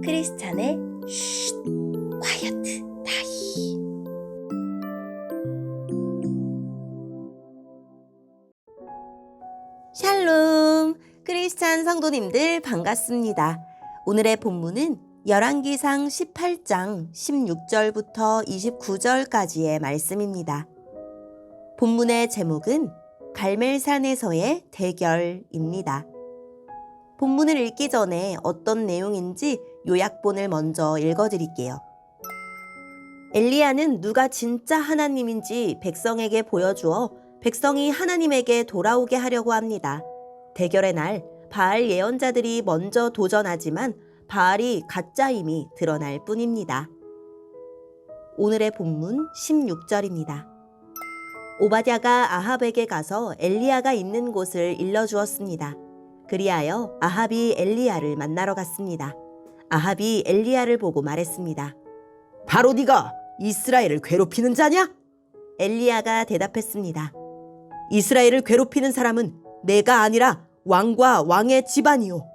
크리스찬의 쉿, quiet 타임. 샬롬, 크리스찬 성도님들 반갑습니다. 오늘의 본문은 열왕기상 18장 16절부터 29절까지의 말씀입니다. 본문의 제목은 갈멜산에서의 대결입니다. 본문을 읽기 전에 어떤 내용인지 요약본을 먼저 읽어드릴게요. 엘리야는 누가 진짜 하나님인지 백성에게 보여주어 백성이 하나님에게 돌아오게 하려고 합니다. 대결의 날 바알 예언자들이 먼저 도전하지만 바알이 가짜임이 드러날 뿐입니다. 오늘의 본문 16절입니다. 오바댜가 아합에게 가서 엘리야가 있는 곳을 일러주었습니다. 그리하여 아합이 엘리야를 만나러 갔습니다. 아합이 엘리야를 보고 말했습니다. 바로 네가 이스라엘을 괴롭히는 자냐? 엘리야가 대답했습니다. 이스라엘을 괴롭히는 사람은 내가 아니라 왕과 왕의 집안이요.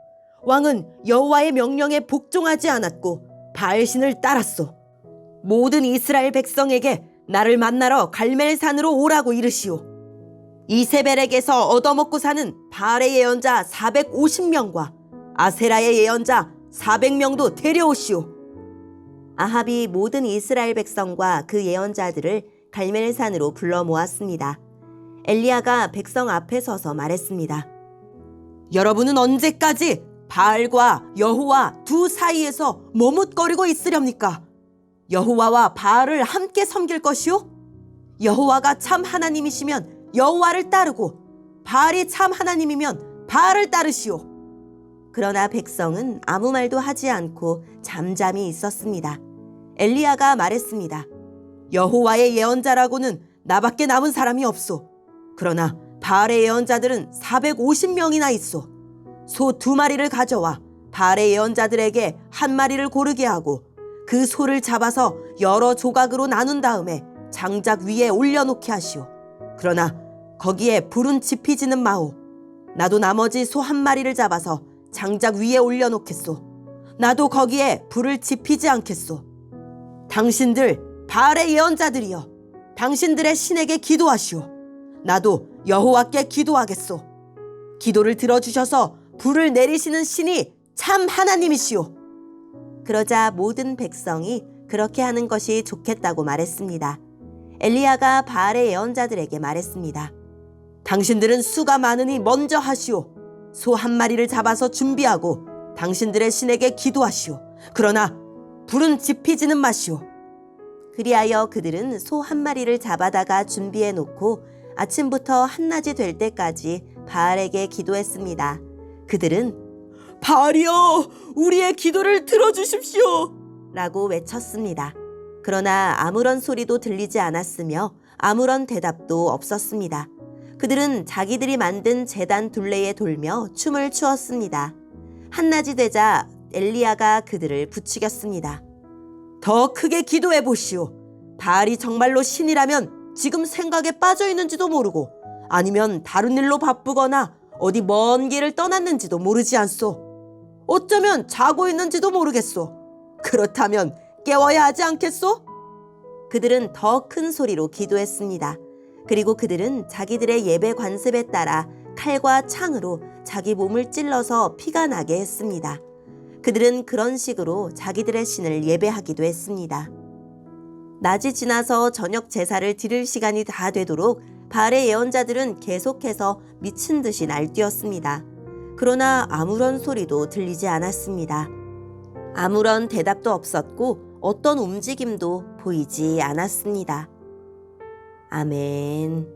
왕은 여호와의 명령에 복종하지 않았고 바알신을 따랐소. 모든 이스라엘 백성에게 나를 만나러 갈멜산으로 오라고 이르시오. 이세벨에게서 얻어먹고 사는 바알의 예언자 450명과 아세라의 예언자 400명도 데려오시오. 아합이 모든 이스라엘 백성과 그 예언자들을 갈멜산으로 불러 모았습니다. 엘리야가 백성 앞에 서서 말했습니다. 여러분은 언제까지 바알과 여호와 두 사이에서 머뭇거리고 있으렵니까? 여호와와 바알을 함께 섬길 것이요? 여호와가 참 하나님이시면 여호와를 따르고 바알이 참 하나님이면 바알을 따르시오. 그러나 백성은 아무 말도 하지 않고 잠잠히 있었습니다. 엘리야가 말했습니다. 여호와의 예언자라고는 나밖에 남은 사람이 없소. 그러나 바알의 예언자들은 450명이나 있소. 소 2마리를 가져와 바알의 예언자들에게 1마리를 고르게 하고 그 소를 잡아서 여러 조각으로 나눈 다음에 장작 위에 올려놓게 하시오. 그러나 거기에 불은 지피지는 마오. 나도 나머지 소 1마리를 잡아서 장작 위에 올려놓겠소. 나도 거기에 불을 지피지 않겠소. 당신들 바알의 예언자들이여, 당신들의 신에게 기도하시오. 나도 여호와께 기도하겠소. 기도를 들어주셔서 불을 내리시는 신이 참 하나님이시오. 그러자 모든 백성이 그렇게 하는 것이 좋겠다고 말했습니다. 엘리야가 바알의 예언자들에게 말했습니다. 당신들은 수가 많으니 먼저 하시오. 소 1마리를 잡아서 준비하고 당신들의 신에게 기도하시오. 그러나 불은 지피지는 마시오. 그리하여 그들은 소 1마리를 잡아다가 준비해 놓고 아침부터 한낮이 될 때까지 바알에게 기도했습니다. 그들은 바알이여, 우리의 기도를 들어주십시오 라고 외쳤습니다. 그러나 아무런 소리도 들리지 않았으며 아무런 대답도 없었습니다. 그들은 자기들이 만든 제단 둘레에 돌며 춤을 추었습니다. 한낮이 되자 엘리야가 그들을 부추겼습니다. 더 크게 기도해 보시오. 바알이 정말로 신이라면 지금 생각에 빠져 있는지도 모르고 아니면 다른 일로 바쁘거나 어디 먼 길을 떠났는지도 모르지 않소. 어쩌면 자고 있는지도 모르겠소. 그렇다면 깨워야 하지 않겠소? 그들은 더 큰 소리로 기도했습니다. 그리고 그들은 자기들의 예배 관습에 따라 칼과 창으로 자기 몸을 찔러서 피가 나게 했습니다. 그들은 그런 식으로 자기들의 신을 예배하기도 했습니다. 낮이 지나서 저녁 제사를 드릴 시간이 다 되도록 바알의 예언자들은 계속해서 미친 듯이 날뛰었습니다. 그러나 아무런 소리도 들리지 않았습니다. 아무런 대답도 없었고 어떤 움직임도 보이지 않았습니다. 아멘.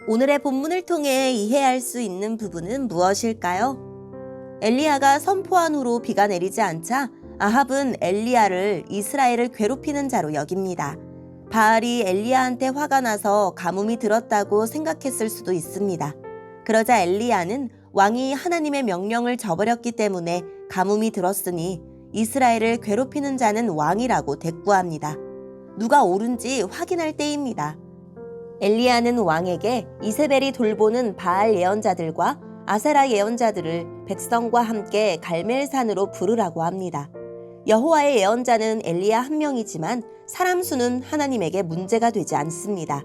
오늘의 본문을 통해 이해할 수 있는 부분은 무엇일까요? 엘리야가 선포한 후로 비가 내리지 않자 아합은 엘리야를 이스라엘을 괴롭히는 자로 여깁니다. 바알이 엘리야한테 화가 나서 가뭄이 들었다고 생각했을 수도 있습니다. 그러자 엘리야는 왕이 하나님의 명령을 저버렸기 때문에 가뭄이 들었으니 이스라엘을 괴롭히는 자는 왕이라고 대꾸합니다. 누가 옳은지 확인할 때입니다. 엘리야는 왕에게 이세벨이 돌보는 바알 예언자들과 아세라 예언자들을 백성과 함께 갈멜산으로 부르라고 합니다. 여호와의 예언자는 엘리야 한 명이지만 사람 수는 하나님에게 문제가 되지 않습니다.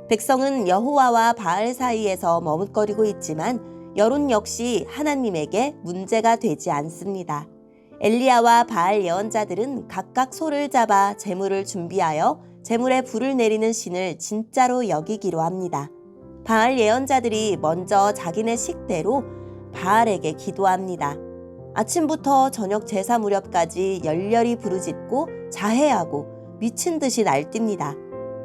백성은 여호와와 바알 사이에서 머뭇거리고 있지만 여론 역시 하나님에게 문제가 되지 않습니다. 엘리야와 바알 예언자들은 각각 소를 잡아 제물을 준비하여 제물에 불을 내리는 신을 진짜로 여기기로 합니다. 바알 예언자들이 먼저 자기네 식대로 바알에게 기도합니다. 아침부터 저녁 제사 무렵까지 열렬히 부르짖고 자해하고 미친 듯이 날뜁니다.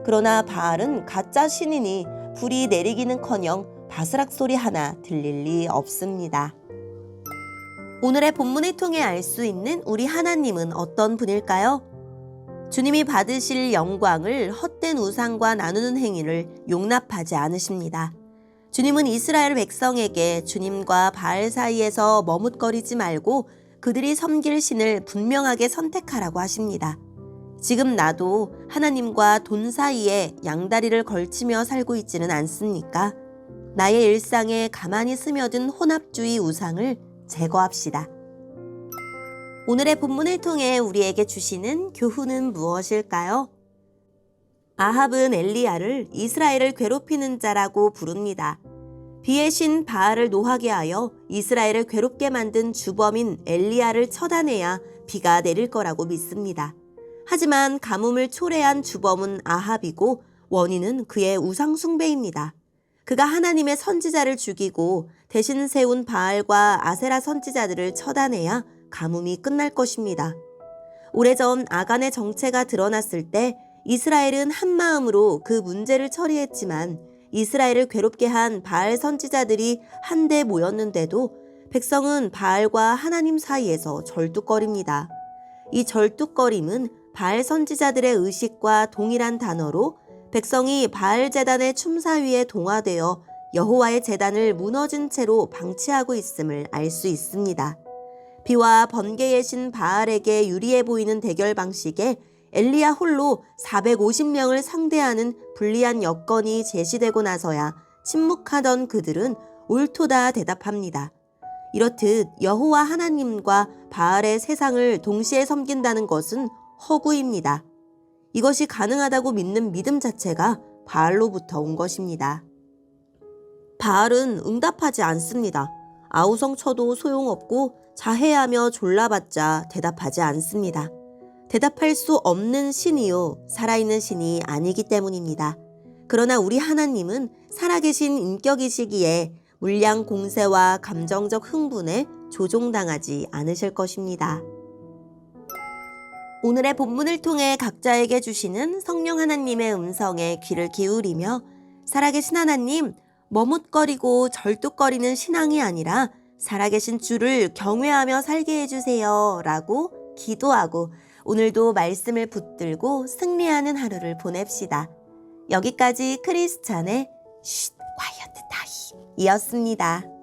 그러나 바알은 가짜 신이니 불이 내리기는커녕 바스락 소리 하나 들릴 리 없습니다. 오늘의 본문을 통해 알 수 있는 우리 하나님은 어떤 분일까요? 주님이 받으실 영광을 헛된 우상과 나누는 행위를 용납하지 않으십니다. 주님은 이스라엘 백성에게 주님과 바알 사이에서 머뭇거리지 말고 그들이 섬길 신을 분명하게 선택하라고 하십니다. 지금 나도 하나님과 돈 사이에 양다리를 걸치며 살고 있지는 않습니까? 나의 일상에 가만히 스며든 혼합주의 우상을 제거합시다. 오늘의 본문을 통해 우리에게 주시는 교훈은 무엇일까요? 아합은 엘리야를 이스라엘을 괴롭히는 자라고 부릅니다. 비의 신 바알을 노하게 하여 이스라엘을 괴롭게 만든 주범인 엘리야를 처단해야 비가 내릴 거라고 믿습니다. 하지만 가뭄을 초래한 주범은 아합이고 원인은 그의 우상 숭배입니다. 그가 하나님의 선지자를 죽이고 대신 세운 바알과 아세라 선지자들을 처단해야 가뭄이 끝날 것입니다. 오래전 아간의 정체가 드러났을 때 이스라엘은 한마음으로 그 문제를 처리했지만 이스라엘을 괴롭게 한 바알 선지자들이 한데 모였는데도 백성은 바알과 하나님 사이에서 절뚝거립니다. 이 절뚝거림은 바알 선지자들의 의식과 동일한 단어로 백성이 바알 제단의 춤사위에 동화되어 여호와의 제단을 무너진 채로 방치하고 있음을 알 수 있습니다. 비와 번개의 신 바알에게 유리해 보이는 대결 방식에 엘리야 홀로 450명을 상대하는 불리한 여건이 제시되고 나서야 침묵하던 그들은 옳도다 대답합니다. 이렇듯 여호와 하나님과 바알의 세상을 동시에 섬긴다는 것은 허구입니다. 이것이 가능하다고 믿는 믿음 자체가 바알로부터 온 것입니다. 바알은 응답하지 않습니다. 아우성 쳐도 소용없고 자해하며 졸라봤자 대답하지 않습니다. 대답할 수 없는 신이요 살아있는 신이 아니기 때문입니다. 그러나 우리 하나님은 살아계신 인격이시기에 물량 공세와 감정적 흥분에 조종당하지 않으실 것입니다. 오늘의 본문을 통해 각자에게 주시는 성령 하나님의 음성에 귀를 기울이며 살아계신 하나님, 머뭇거리고 절뚝거리는 신앙이 아니라 살아계신 주를 경외하며 살게 해주세요 라고 기도하고 오늘도 말씀을 붙들고 승리하는 하루를 보냅시다. 여기까지 크리스찬의 쉿 콰이어트 타임 이었습니다.